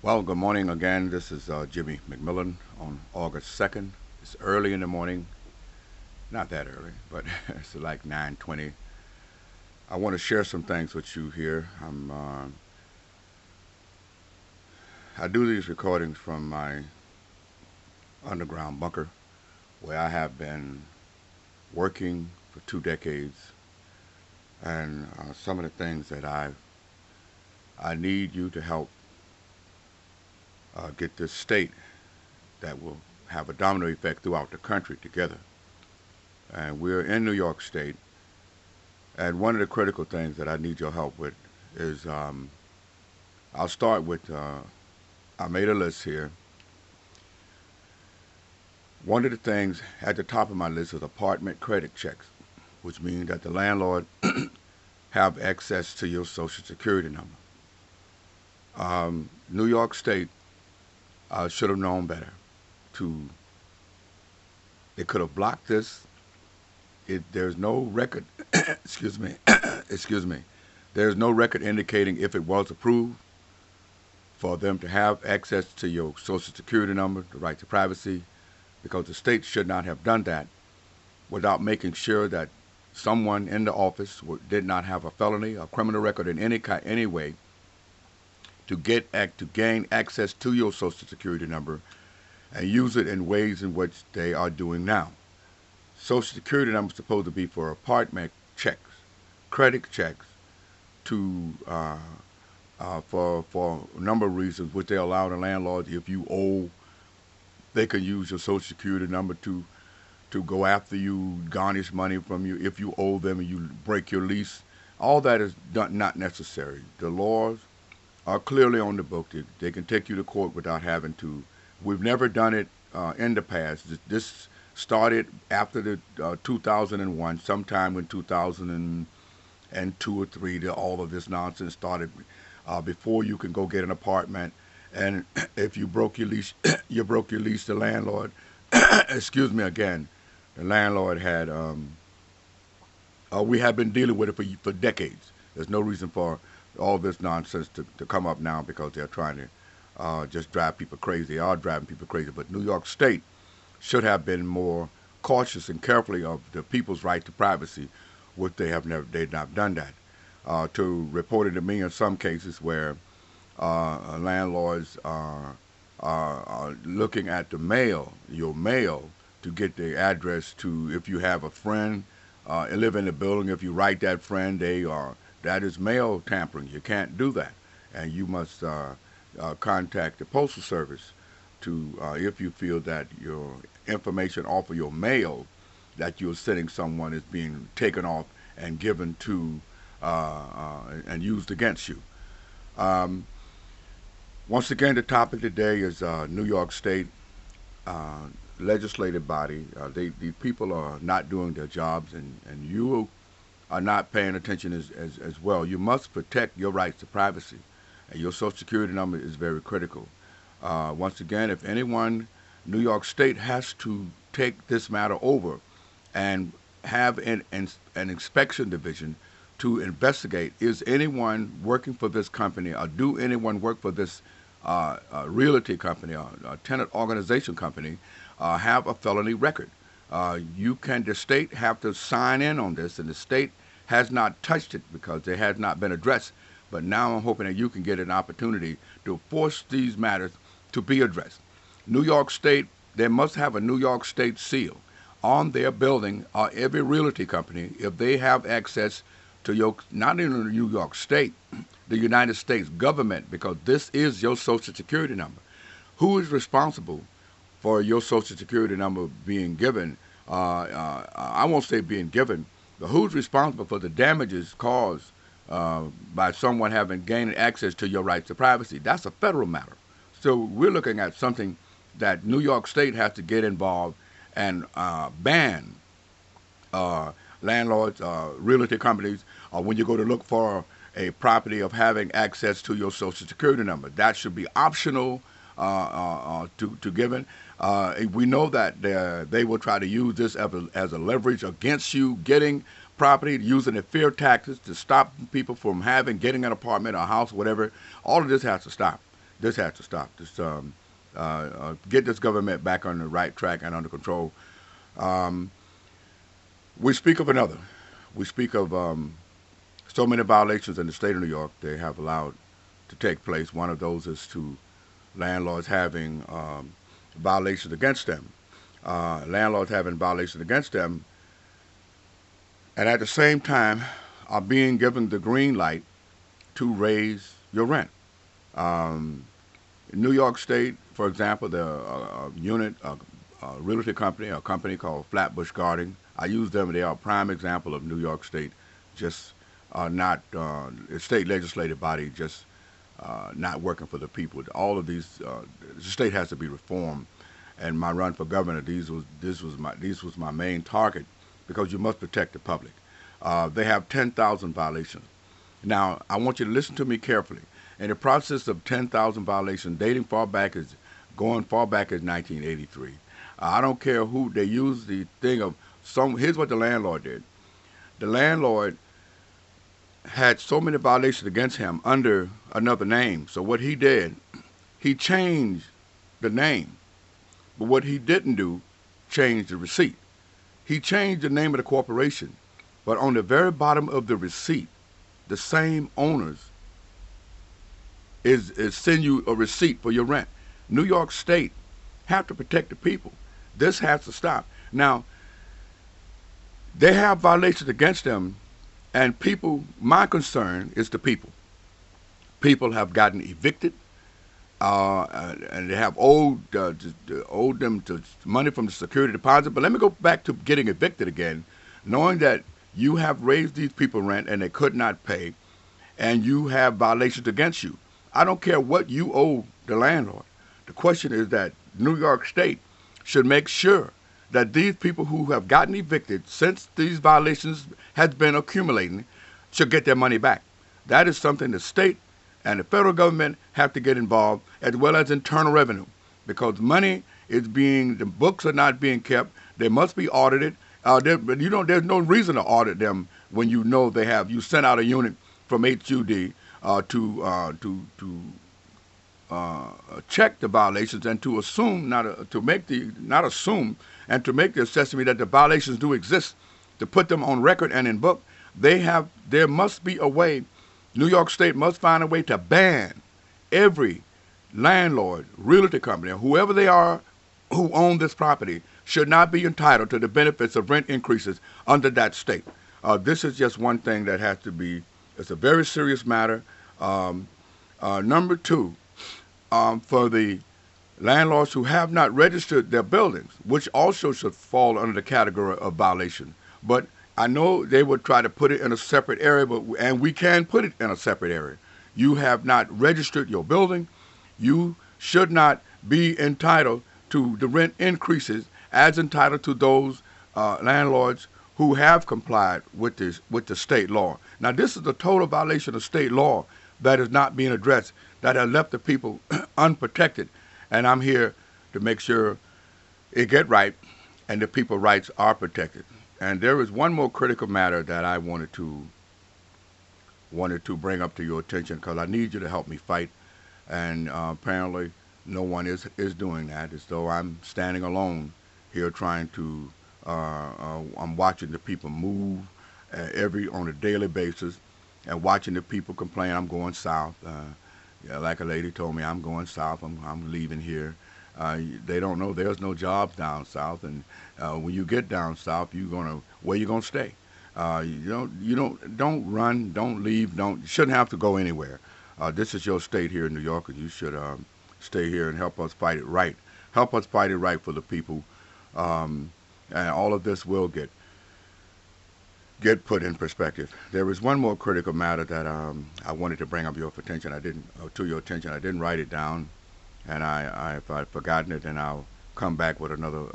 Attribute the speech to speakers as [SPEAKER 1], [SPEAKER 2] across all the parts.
[SPEAKER 1] Well, good morning again. This is Jimmy McMillan on August 2nd. It's early in the morning. Not that early, but it's like 9:20. I want to share some things with you here. I do these recordings from my underground bunker where I have been working for 2 decades, and some of the things that I need you to help get this state that will have a domino effect throughout the country together. And we're in New York State. And one of the critical things that I need your help with is I'll start with I made a list here. One of the things at the top of my list is apartment credit checks, which means that the landlord have access to your social security number. New York State should have known better. To They could have blocked this. There's no record. excuse me. excuse me. There's no record indicating if it was approved for them to have access to your social security number, the right to privacy, because the state should not have done that without making sure that someone in the office did not have a felony, a criminal record in any way to gain access to your social security number and use it in ways in which they are doing now. Social security number is supposed to be for apartment checks, credit checks, to for a number of reasons, which they allow the landlord, if you owe, they can use your social security number to go after you, garnish money from you if you owe them and you break your lease. All that is not necessary. The laws are clearly on the book. They can take you to court without having to. We've never done it in the past. This started after the 2001, sometime in 2002 or three. All of this nonsense started before you can go get an apartment. And if you broke your lease, you broke your lease. The landlord, excuse me again, the landlord had. We have been dealing with it for decades. There's no reason for all this nonsense to come up now because they're trying to just drive people crazy. They are driving people crazy. But New York State should have been more cautious and carefully of the people's right to privacy, which they've not done that. To report it to me in some cases where landlords are looking at your mail, to get the address to, if you have a friend live in the building, if you write that friend, that is mail tampering. You can't do that, and you must contact the postal service to if you feel that your information off of your mail that you're sending someone is being taken off and given to and used against you. Um, Once again, the topic today is New York State uh, legislative body. The people are not doing their jobs, and you are not paying attention as well. You must protect your rights to privacy, and your social security number is very critical. Once again, if anyone, New York State has to take this matter over and have an inspection division to investigate, is anyone working for this company, or do anyone work for this realty company or tenant organization company have a felony record. The state have to sign in on this, and the state has not touched it because it has not been addressed. But now I'm hoping that you can get an opportunity to force these matters to be addressed. New York State, they must have a New York State seal on their building, or every realty company, if they have access to your, not even New York State, the United States government, because this is your social security number. Who is responsible for your social security number being given? I won't say being given, but who's responsible for the damages caused by someone having gained access to your rights to privacy? That's a federal matter. So we're looking at something that New York State has to get involved and ban uh, landlords, realty companies, when you go to look for a property, of having access to your social security number. That should be optional to given. We know that they will try to use this as a leverage against you getting property, using the fear tactics to stop people from getting an apartment, or a house, whatever. All of this has to stop. This has to stop. Get this government back on the right track and under control. Um, we speak of another. We speak of so many violations in the state of New York they have allowed to take place. One of those is to landlords having violations against them. Landlords having violations against them, and at the same time are being given the green light to raise your rent. Um, in New York State, for example, the unit, a realty company, a company called Flatbush Garding. I use them. They are a prime example of New York State, just not a state legislative body, just not working for the people. All of these, the state has to be reformed. And my run for governor, this was my main target, because you must protect the public. They have 10,000 violations. Now, I want you to listen to me carefully. In the process of 10,000 violations, going far back as 1983. I don't care who they use the thing of some. Here's what the landlord did. The landlord had so many violations against him under another name. So what he did, he changed the name. But what he didn't do, change the receipt. He changed the name of the corporation, but on the very bottom of the receipt, the same owners is send you a receipt for your rent. New York State have to protect the people. This has to stop. Now, they have violations against them, and people, my concern is the people. People have gotten evicted, and they have owed them to money from the security deposit. But let me go back to getting evicted again, knowing that you have raised these people rent and they could not pay, and you have violations against you. I don't care what you owe the landlord. The question is that New York State should make sure that these people who have gotten evicted since these violations has been accumulating should get their money back. That is something the state and the federal government have to get involved, as well as internal revenue, because money is the books are not being kept. They must be audited. There's no reason to audit them when you know you sent out a unit from HUD to check the violations and to assume to make the assessment that the violations do exist, to put them on record and in book. There must be a way. New York State must find a way to ban every landlord, realty company, or whoever they are who own this property should not be entitled to the benefits of rent increases under that state. This is just one thing that has to be. It's a very serious matter. Number two, for the landlords who have not registered their buildings, which also should fall under the category of violation. But I know they would try to put it in a separate area, and we can put it in a separate area. You have not registered your building. You should not be entitled to the rent increases as entitled to those landlords who have complied with the state law. Now, this is a total violation of state law that is not being addressed, that has left the people unprotected. And I'm here to make sure it get right and the people's rights are protected. And there is one more critical matter that I wanted to bring up to your attention, because I need you to help me fight. And apparently no one is doing that, as though I'm standing alone here trying to, I'm watching the people move on a daily basis, and watching the people complain, I'm going south. Like a lady told me, I'm going south, I'm leaving here. They don't know there's no jobs down south, and when you get down south, where you gonna stay? Don't run, don't leave, you shouldn't have to go anywhere. This is your state here in New York, and you should stay here and help us fight it right. Help us fight it right for the people, and all of this will get put in perspective. There is one more critical matter that I wanted to bring up to your attention. I didn't write it down, and if I've forgotten it, then I'll come back with another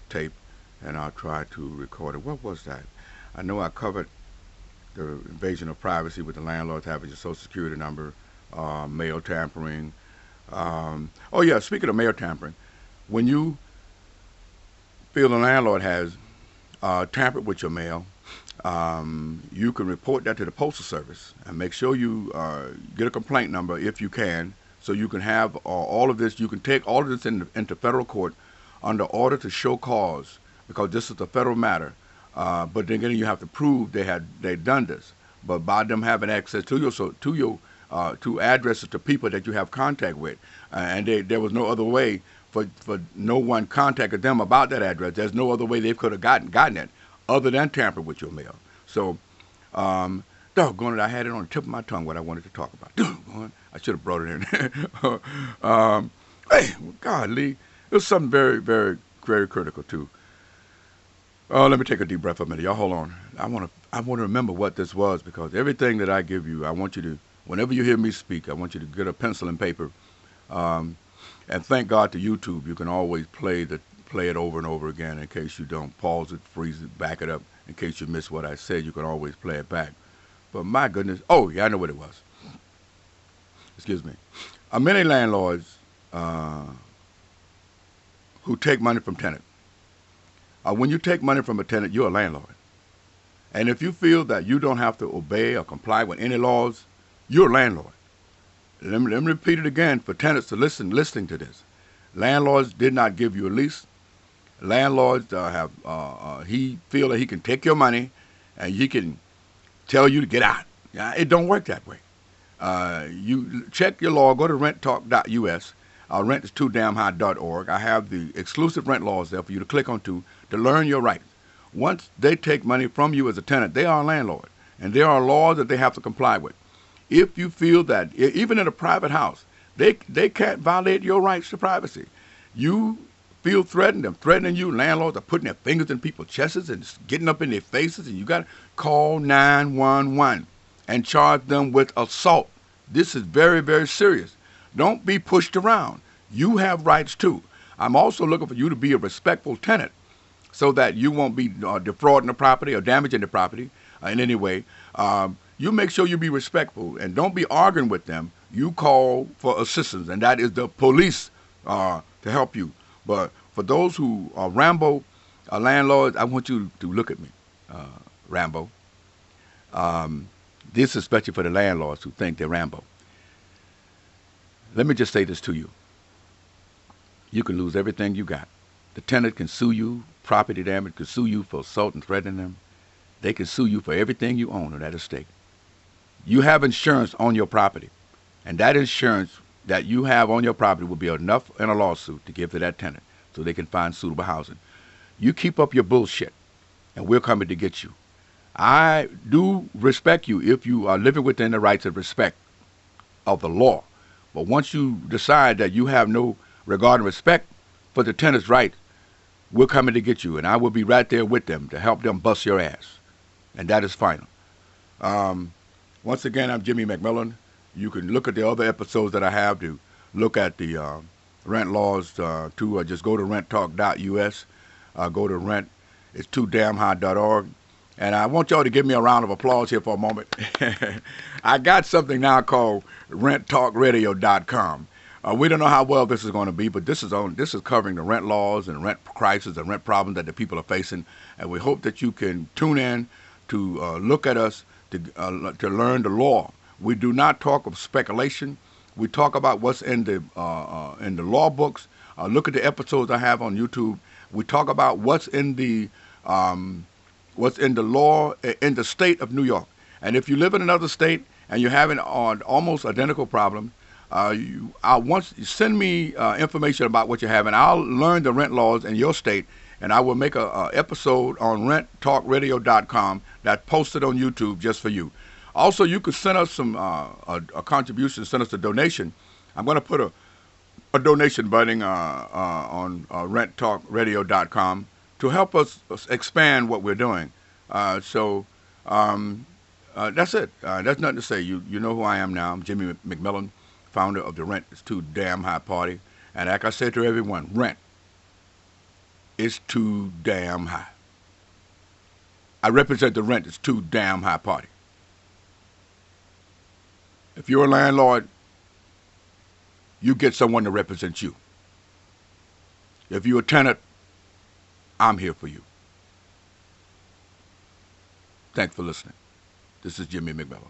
[SPEAKER 1] tape, and I'll try to record it. What was that? I know I covered the invasion of privacy with the landlords having your social security number, mail tampering. Oh yeah, speaking of mail tampering, when you feel the landlord has tampered with your mail, you can report that to the Postal Service and make sure you get a complaint number if you can, So you can have all of this. You can take all of this into federal court under order to show cause, because this is a federal matter. But then again, you have to prove they'd done this. But by them having access to your to addresses to people that you have contact with, and there was no other way for no one contacted them about that address. There's no other way they could have gotten it other than tampering with your mail. So, doggone it, I had it on the tip of my tongue what I wanted to talk about. Doggone, I should have brought it in. Hey, golly, it was something very, very, very critical too. Oh, let me take a deep breath for a minute. Y'all hold on. I want to remember what this was, because everything that I give you, I want you to, whenever you hear me speak, I want you to get a pencil and paper. And thank God to YouTube, you can always play it over and over again in case you don't pause it, freeze it, back it up. In case you miss what I said, you can always play it back. But my goodness, oh yeah, I know what it was. Excuse me. Many landlords who take money from tenants. When you take money from a tenant, you're a landlord. And if you feel that you don't have to obey or comply with any laws, you're a landlord. Let me repeat it again for tenants to listening to this. Landlords did not give you a lease. Landlords he feel that he can take your money and he can tell you to get out. It don't work that way. You check your law. Go to renttalk.us. Rent is too damn high.org. I have the exclusive rent laws there for you to click on to learn your rights. Once they take money from you as a tenant, they are a landlord, and there are laws that they have to comply with. If you feel that, even in a private house, they can't violate your rights to privacy. You feel threatened, them threatening you, landlords are putting their fingers in people's chests and getting up in their faces, and you got to call 911 and charge them with assault. This is very, very serious. Don't be pushed around. You have rights too. I'm also looking for you to be a respectful tenant so that you won't be defrauding the property or damaging the property in any way. You make sure you be respectful and don't be arguing with them. You call for assistance, and that is the police to help you. But for those who are Rambo landlords, I want you to look at me, Rambo. This is especially for the landlords who think they're Rambo. Let me just say this to you. You can lose everything you got. The tenant can sue you, property damage, can sue you for assault and threatening them. They can sue you for everything you own on that estate. You have insurance on your property, and that insurance that you have on your property will be enough in a lawsuit to give to that tenant so they can find suitable housing. You keep up your bullshit, and we're coming to get you. I do respect you if you are living within the rights of respect of the law. But once you decide that you have no regard and respect for the tenant's rights, we're coming to get you, and I will be right there with them to help them bust your ass. And that is final. Once again, I'm Jimmy McMillan. You can look at the other episodes that I have to look at the rent laws just go to renttalk.us. Go to rent, it's too damn high.org. And I want y'all to give me a round of applause here for a moment. I got something now called renttalkradio.com. We don't know how well this is going to be, but this is covering the rent laws and rent crisis and rent problems that the people are facing. And we hope that you can tune in to look at us to learn the law. We do not talk of speculation. We talk about what's in the law books. Look at the episodes I have on YouTube. We talk about what's in the law in the state of New York. And if you live in another state and you're having an almost identical problem, send me information about what you're having. I'll learn the rent laws in your state, and I will make a episode on renttalkradio.com that's posted on YouTube just for you. Also, you could send us some a contribution, send us a donation. I'm going to put a donation button on renttalkradio.com to help us expand what we're doing. That's it. That's nothing to say. You know who I am now. I'm Jimmy McMillan, founder of the Rent is Too Damn High Party. And like I said to everyone, rent is too damn high. I represent the Rent is Too Damn High Party. If you're a landlord, you get someone to represent you. If you're a tenant, I'm here for you. Thanks for listening. This is Jimmy McMillan.